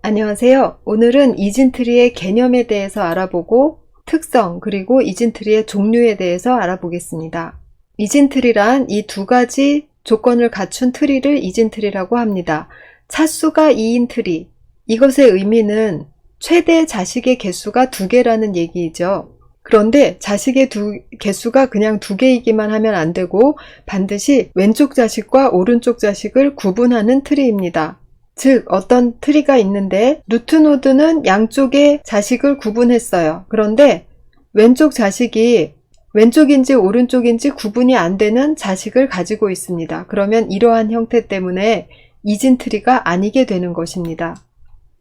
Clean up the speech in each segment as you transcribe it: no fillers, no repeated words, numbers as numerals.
안녕하세요. 오늘은 이진트리의 개념에 대해서 알아보고 특성 그리고 이진트리의 종류에 대해서 알아보겠습니다. 이진트리란 이 두 가지 조건을 갖춘 트리를 이진트리라고 합니다. 차수가 2인 트리, 이것의 의미는 최대 자식의 개수가 2개라는 얘기이죠. 그런데 자식의 개수가 그냥 2개이기만 하면 안 되고 반드시 왼쪽 자식과 오른쪽 자식을 구분하는 트리입니다. 즉 어떤 트리가 있는데 루트노드는 양쪽의 자식을 구분했어요. 그런데 왼쪽 자식이 왼쪽인지 오른쪽인지 구분이 안 되는 자식을 가지고 있습니다. 그러면 이러한 형태 때문에 이진트리가 아니게 되는 것입니다.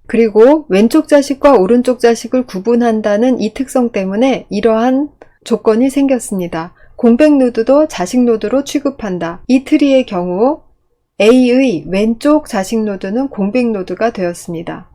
그리고 왼쪽 자식과 오른쪽 자식을 구분한다는 이 특성 때문에 이러한 조건이 생겼습니다. 공백 노드도 자식 노드로 취급한다. 이 트리의 경우 A의 왼쪽 자식 노드는 공백 노드가 되었습니다.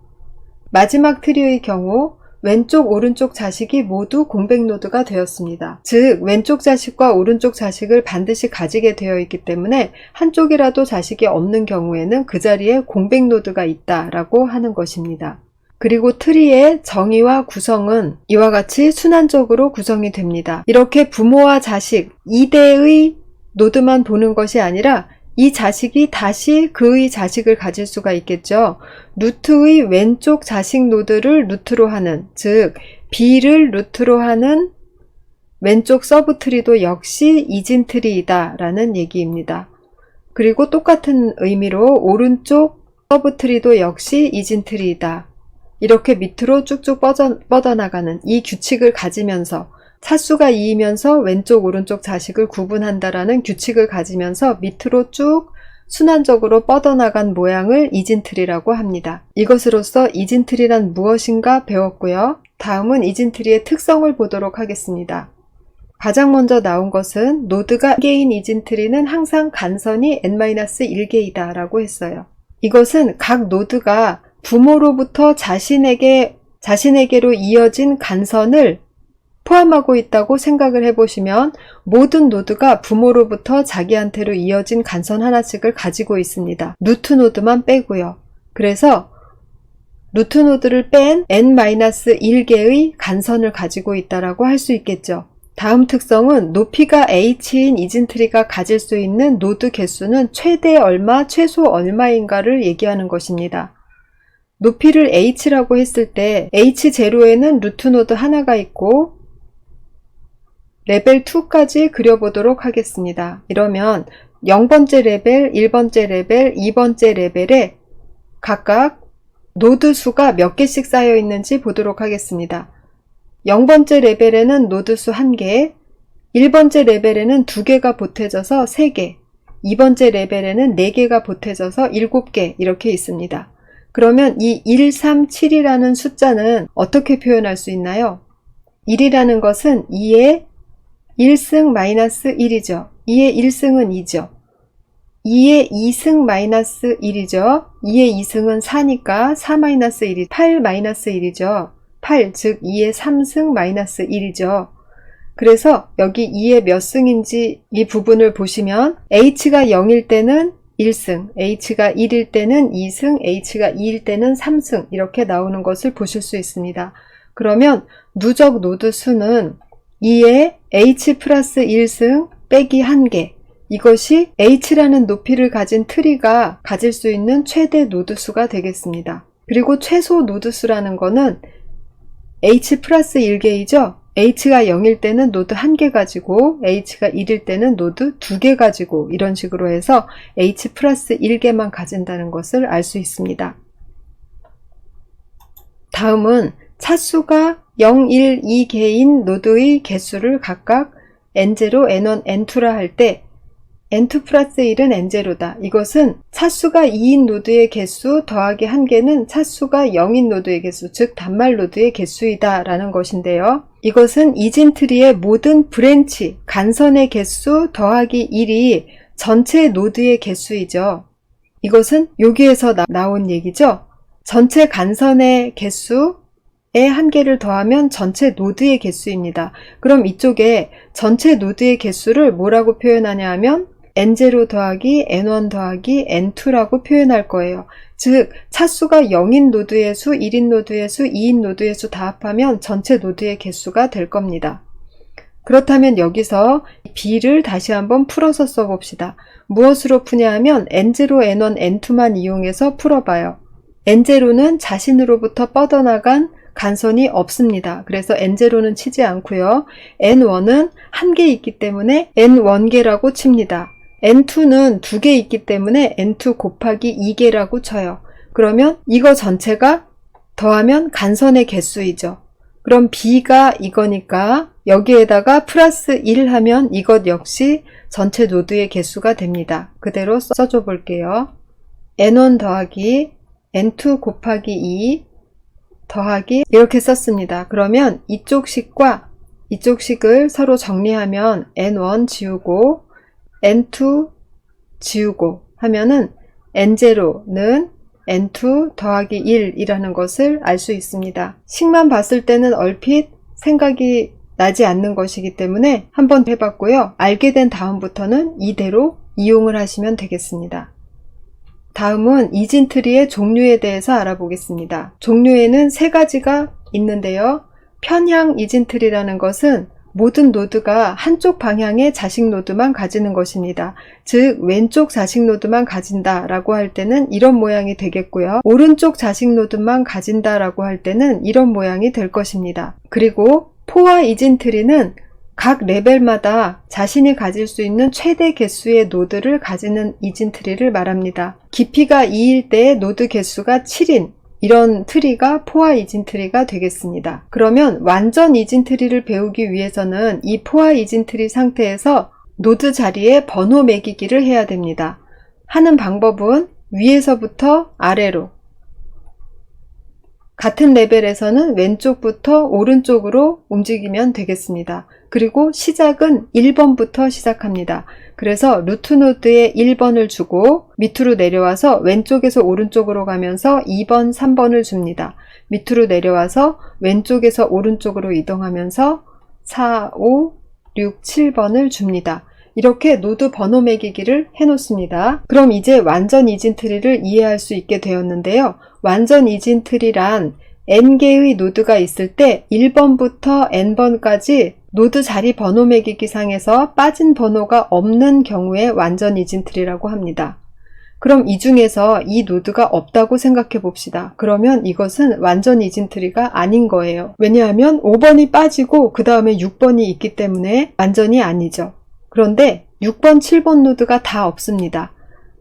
마지막 트리의 경우 왼쪽 오른쪽 자식이 모두 공백 노드가 되었습니다. 즉 왼쪽 자식과 오른쪽 자식을 반드시 가지게 되어 있기 때문에 한쪽이라도 자식이 없는 경우에는 그 자리에 공백 노드가 있다라고 하는 것입니다. 그리고 트리의 정의와 구성은 이와 같이 순환적으로 구성이 됩니다. 이렇게 부모와 자식 2대의 노드만 보는 것이 아니라 이 자식이 다시 그의 자식을 가질 수가 있겠죠. 루트의 왼쪽 자식 노드를 루트로 하는, 즉 B를 루트로 하는 왼쪽 서브트리도 역시 이진트리이다 라는 얘기입니다. 그리고 똑같은 의미로 오른쪽 서브트리도 역시 이진트리이다. 이렇게 밑으로 쭉쭉 뻗어나가는 이 규칙을 가지면서 차수가 2이면서 왼쪽 오른쪽 자식을 구분한다라는 규칙을 가지면서 밑으로 쭉 순환적으로 뻗어나간 모양을 이진트리라고 합니다. 이것으로써 이진트리란 무엇인가 배웠고요. 다음은 이진트리의 특성을 보도록 하겠습니다. 가장 먼저 나온 것은 노드가 1개인 이진트리는 항상 간선이 n-1개이다 라고 했어요. 이것은 각 노드가 부모로부터 자신에게로 이어진 간선을 포함하고 있다고 생각을 해보시면 모든 노드가 부모로부터 자기한테로 이어진 간선 하나씩을 가지고 있습니다. 루트 노드만 빼고요. 그래서 루트 노드를 뺀 n-1개의 간선을 가지고 있다라고 할 수 있겠죠. 다음 특성은 높이가 h인 이진트리가 가질 수 있는 노드 개수는 최대 얼마, 최소 얼마인가를 얘기하는 것입니다. 높이를 h라고 했을 때 h0에는 루트 노드 하나가 있고 레벨 2까지 그려보도록 하겠습니다. 이러면 0번째 레벨, 1번째 레벨, 2번째 레벨에 각각 노드 수가 몇 개씩 쌓여 있는지 보도록 하겠습니다. 0번째 레벨에는 노드 수 1개, 1번째 레벨에는 2개가 보태져서 3개, 2번째 레벨에는 4개가 보태져서 7개 이렇게 있습니다. 그러면 이 137이라는 숫자는 어떻게 표현할 수 있나요? 1이라는 것은 2의 1승 마이너스 1이죠. 2의 1승은 2죠. 2의 2승 마이너스 1이죠. 2의 2승은 4니까 4 마이너스 1이 8 마이너스 1이죠. 8, 즉 2의 3승 마이너스 1이죠. 그래서 여기 2의 몇 승인지 이 부분을 보시면 h가 0일 때는 1승, h가 1일 때는 2승, h가 2일 때는 3승 이렇게 나오는 것을 보실 수 있습니다. 그러면 누적 노드 수는 2의 h 플러스 1승 빼기 1개, 이것이 h라는 높이를 가진 트리가 가질 수 있는 최대 노드 수가 되겠습니다. 그리고 최소 노드 수라는 거는 h 플러스 1개이죠. h가 0일 때는 노드 1개 가지고 h가 1일 때는 노드 2개 가지고 이런 식으로 해서 h 플러스 1개만 가진다는 것을 알 수 있습니다. 다음은 차수가 0, 1, 2개인 노드의 개수를 각각 n0, n1, n2라 할 때 n2 플러스 1은 n0다. 이것은 차수가 2인 노드의 개수 더하기 1개는 차수가 0인 노드의 개수, 즉 단말 노드의 개수이다 라는 것인데요. 이것은 이진트리의 모든 브랜치, 간선의 개수 더하기 1이 전체 노드의 개수이죠. 이것은 여기에서 나온 얘기죠. 전체 간선의 개수 에 1개를 더하면 전체 노드의 개수입니다. 그럼 이쪽에 전체 노드의 개수를 뭐라고 표현하냐 하면 n0 더하기 n1 더하기 n2라고 표현할 거예요. 즉 차수가 0인 노드의 수, 1인 노드의 수, 2인 노드의 수 다 합하면 전체 노드의 개수가 될 겁니다. 그렇다면 여기서 b를 다시 한번 풀어서 써봅시다. 무엇으로 푸냐 하면 n0, n1, n2만 이용해서 풀어봐요. n0는 자신으로부터 뻗어나간 간선이 없습니다. 그래서 n0는 치지 않고요. n1은 한 개 있기 때문에 n1개라고 칩니다. n2는 2개 있기 때문에 n2 곱하기 2개라고 쳐요. 그러면 이거 전체가 더하면 간선의 개수이죠. 그럼 b가 이거니까 여기에다가 플러스 1 하면 이것 역시 전체 노드의 개수가 됩니다. 그대로 써줘 볼게요. n1 더하기 n2 곱하기 2 더하기 이렇게 썼습니다. 그러면 이쪽 식과 이쪽 식을 서로 정리하면 n1 지우고 n2 지우고 하면은 n0는 n2 더하기 1이라는 것을 알 수 있습니다. 식만 봤을 때는 얼핏 생각이 나지 않는 것이기 때문에 한번 해봤고요. 알게 된 다음부터는 이대로 이용을 하시면 되겠습니다. 다음은 이진트리의 종류에 대해서 알아보겠습니다. 종류에는 세 가지가 있는데요. 편향 이진트리라는 것은 모든 노드가 한쪽 방향의 자식 노드만 가지는 것입니다. 즉 왼쪽 자식 노드만 가진다 라고 할 때는 이런 모양이 되겠고요. 오른쪽 자식 노드만 가진다 라고 할 때는 이런 모양이 될 것입니다. 그리고 포화 이진트리는 각 레벨마다 자신이 가질 수 있는 최대 개수의 노드를 가지는 이진트리를 말합니다. 깊이가 2일 때 노드 개수가 7인 이런 트리가 포화 이진트리가 되겠습니다. 그러면 완전 이진트리를 배우기 위해서는 이 포화 이진트리 상태에서 노드 자리에 번호 매기기를 해야 됩니다. 하는 방법은 위에서부터 아래로 같은 레벨에서는 왼쪽부터 오른쪽으로 움직이면 되겠습니다. 그리고 시작은 1번부터 시작합니다. 그래서 루트 노드에 1번을 주고 밑으로 내려와서 왼쪽에서 오른쪽으로 가면서 2번, 3번을 줍니다. 밑으로 내려와서 왼쪽에서 오른쪽으로 이동하면서 4, 5, 6, 7번을 줍니다. 이렇게 노드 번호 매기기를 해놓습니다. 그럼 이제 완전 이진트리를 이해할 수 있게 되었는데요. 완전 이진트리란 n개의 노드가 있을 때 1번부터 n번까지 노드 자리 번호 매기기 상에서 빠진 번호가 없는 경우에 완전 이진트리라고 합니다. 그럼 이 중에서 이 노드가 없다고 생각해 봅시다. 그러면 이것은 완전 이진트리가 아닌 거예요. 왜냐하면 5번이 빠지고 그 다음에 6번이 있기 때문에 완전이 아니죠. 그런데 6번, 7번 노드가 다 없습니다.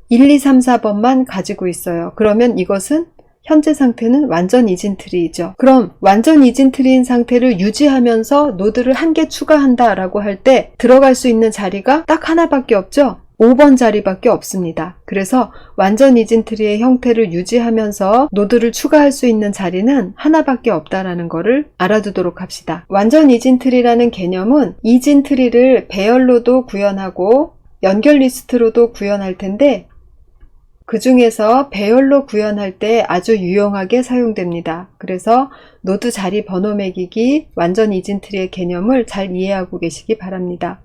1, 2, 3, 4번만 가지고 있어요. 그러면 이것은 현재 상태는 완전 이진트리이죠. 그럼 완전 이진트리인 상태를 유지하면서 노드를 한 개 추가한다 라고 할 때 들어갈 수 있는 자리가 딱 하나밖에 없죠. 5번 자리밖에 없습니다. 그래서 완전 이진트리의 형태를 유지하면서 노드를 추가할 수 있는 자리는 하나밖에 없다라는 것을 알아두도록 합시다. 완전 이진트리라는 개념은 이진트리를 배열로도 구현하고 연결 리스트로도 구현할 텐데 그 중에서 배열로 구현할 때 아주 유용하게 사용됩니다. 그래서 노드 자리 번호 매기기 완전 이진트리의 개념을 잘 이해하고 계시기 바랍니다.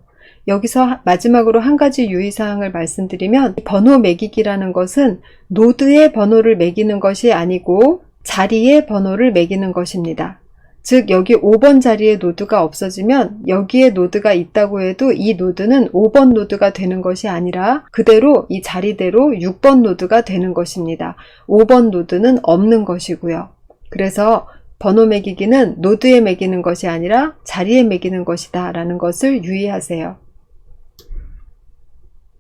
여기서 마지막으로 한 가지 유의사항을 말씀드리면 번호 매기기라는 것은 노드의 번호를 매기는 것이 아니고 자리의 번호를 매기는 것입니다. 즉 여기 5번 자리에 노드가 없어지면 여기에 노드가 있다고 해도 이 노드는 5번 노드가 되는 것이 아니라 그대로 이 자리대로 6번 노드가 되는 것입니다. 5번 노드는 없는 것이고요. 그래서 번호 매기기는 노드에 매기는 것이 아니라 자리에 매기는 것이다 라는 것을 유의하세요.